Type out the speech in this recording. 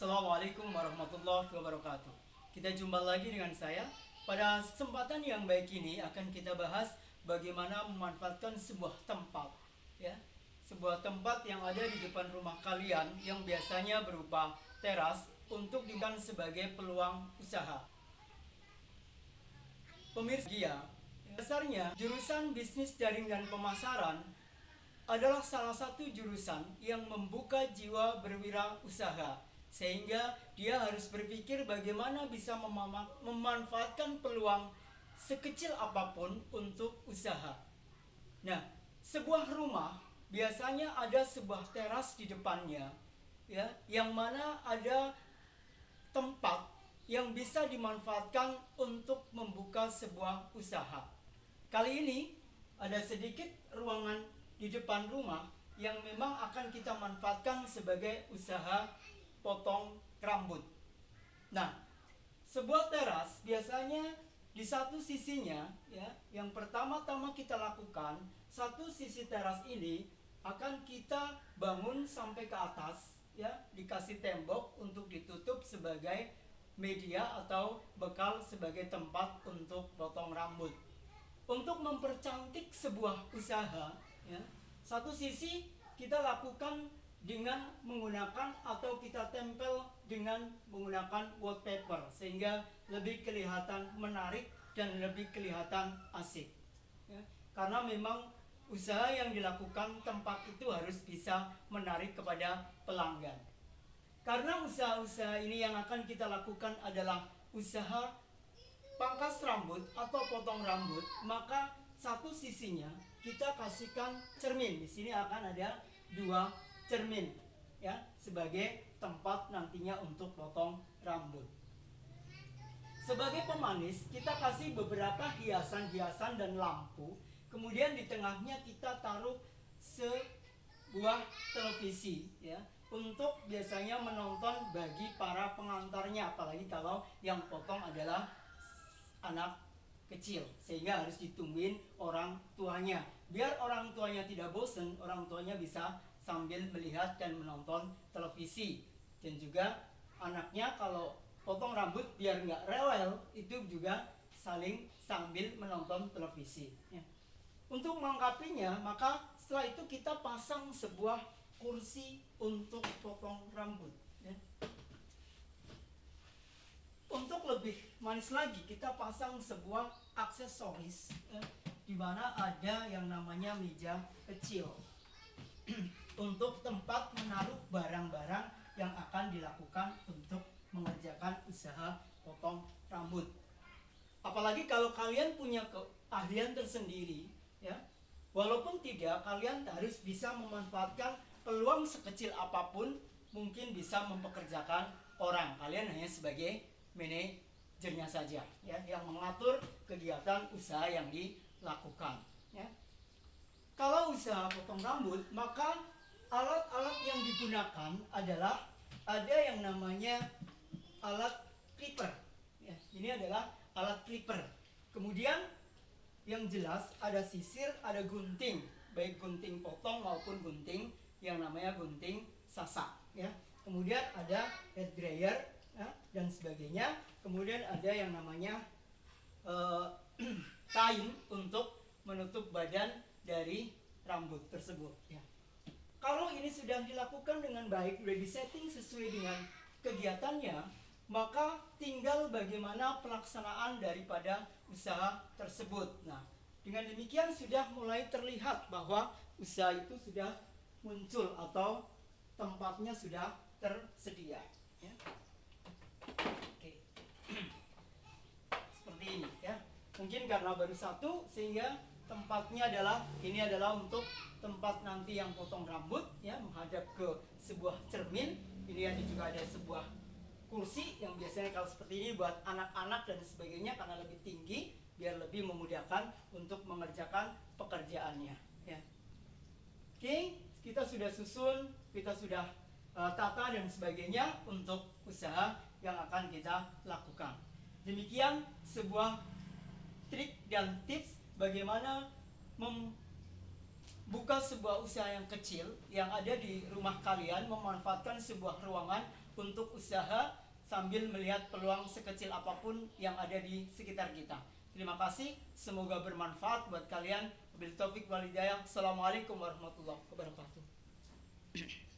Assalamualaikum warahmatullahi wabarakatuh. Kita jumpa lagi dengan saya. Pada kesempatan yang baik ini akan kita bahas bagaimana memanfaatkan sebuah tempat, ya. Sebuah tempat yang ada di depan rumah kalian yang biasanya berupa teras untuk digunakan sebagai peluang usaha. Pemirsa, dasarnya jurusan bisnis jaring dan pemasaran adalah salah satu jurusan yang membuka jiwa berwirausaha, sehingga dia harus berpikir bagaimana bisa memanfaatkan peluang sekecil apapun untuk usaha. Nah, sebuah rumah biasanya ada sebuah teras di depannya, ya, yang mana ada tempat yang bisa dimanfaatkan untuk membuka sebuah usaha. Kali ini ada sedikit ruangan di depan rumah yang memang akan kita manfaatkan sebagai usaha potong rambut. Nah, sebuah teras biasanya di satu sisinya, ya, yang pertama-tama kita lakukan, satu sisi teras ini akan kita bangun sampai ke atas, ya, dikasih tembok untuk ditutup sebagai media atau bekal sebagai tempat untuk potong rambut. Untuk mempercantik sebuah usaha, ya, satu sisi kita lakukan dengan menggunakan atau kita tempel dengan menggunakan wallpaper sehingga lebih kelihatan menarik dan lebih kelihatan asik, ya. Karena memang usaha yang dilakukan tempat itu harus bisa menarik kepada pelanggan. Karena usaha-usaha ini yang akan kita lakukan adalah usaha pangkas rambut atau potong rambut, maka satu sisinya kita kasihkan cermin. Di sini akan ada 2 cermin, ya, sebagai tempat nantinya untuk potong rambut. Sebagai pemanis, kita kasih beberapa hiasan-hiasan dan lampu. Kemudian di tengahnya kita taruh sebuah televisi, ya, untuk biasanya menonton bagi para pengantarnya, apalagi kalau yang potong adalah anak kecil, sehingga harus ditungguin orang tuanya. Biar orang tuanya tidak bosan, orang tuanya bisa sambil melihat dan menonton televisi. Dan juga anaknya kalau potong rambut biar nggak rewel, itu juga saling sambil menonton televisi, ya. Untuk melengkapinya, maka setelah itu kita pasang sebuah kursi untuk potong rambut, ya. Untuk lebih manis lagi, kita pasang sebuah aksesoris, ya, di mana ada yang namanya meja kecil untuk tempat menaruh barang-barang yang akan dilakukan untuk mengerjakan usaha potong rambut. Apalagi kalau kalian punya keahlian tersendiri, ya, walaupun tidak, kalian harus bisa memanfaatkan peluang sekecil apapun, mungkin bisa mempekerjakan orang. Kalian hanya sebagai manajernya saja, ya, yang mengatur kegiatan usaha yang dilakukan, ya. Kalau usaha potong rambut, maka alat-alat yang digunakan adalah ada yang namanya alat clipper, ya. Ini adalah alat clipper. Kemudian yang jelas ada sisir, ada gunting, baik gunting potong maupun gunting yang namanya gunting sasak, ya. Kemudian ada head dryer, ya, dan sebagainya. Kemudian ada yang namanya kain untuk menutup badan dari rambut tersebut, ya. Kalau ini sudah dilakukan dengan baik, sudah disetting sesuai dengan kegiatannya, maka tinggal bagaimana pelaksanaan daripada usaha tersebut. Nah, dengan demikian sudah mulai terlihat bahwa usaha itu sudah muncul atau tempatnya sudah tersedia, ya. Oke. Seperti ini, ya. Mungkin karena baru satu sehingga tempatnya ini adalah untuk tempat nanti yang potong rambut, ya, menghadap ke sebuah cermin. Ini juga ada sebuah kursi yang biasanya kalau seperti ini buat anak-anak dan sebagainya karena lebih tinggi biar lebih memudahkan untuk mengerjakan pekerjaannya, ya. Oke, kita sudah susun, kita sudah tata dan sebagainya untuk usaha yang akan kita lakukan. Demikian sebuah trik dan tips bagaimana membuka sebuah usaha yang kecil yang ada di rumah kalian, memanfaatkan sebuah ruangan untuk usaha sambil melihat peluang sekecil apapun yang ada di sekitar kita. Terima kasih, semoga bermanfaat buat kalian. Wabillahi taufiq wal hidayah. Assalamualaikum warahmatullahi wabarakatuh.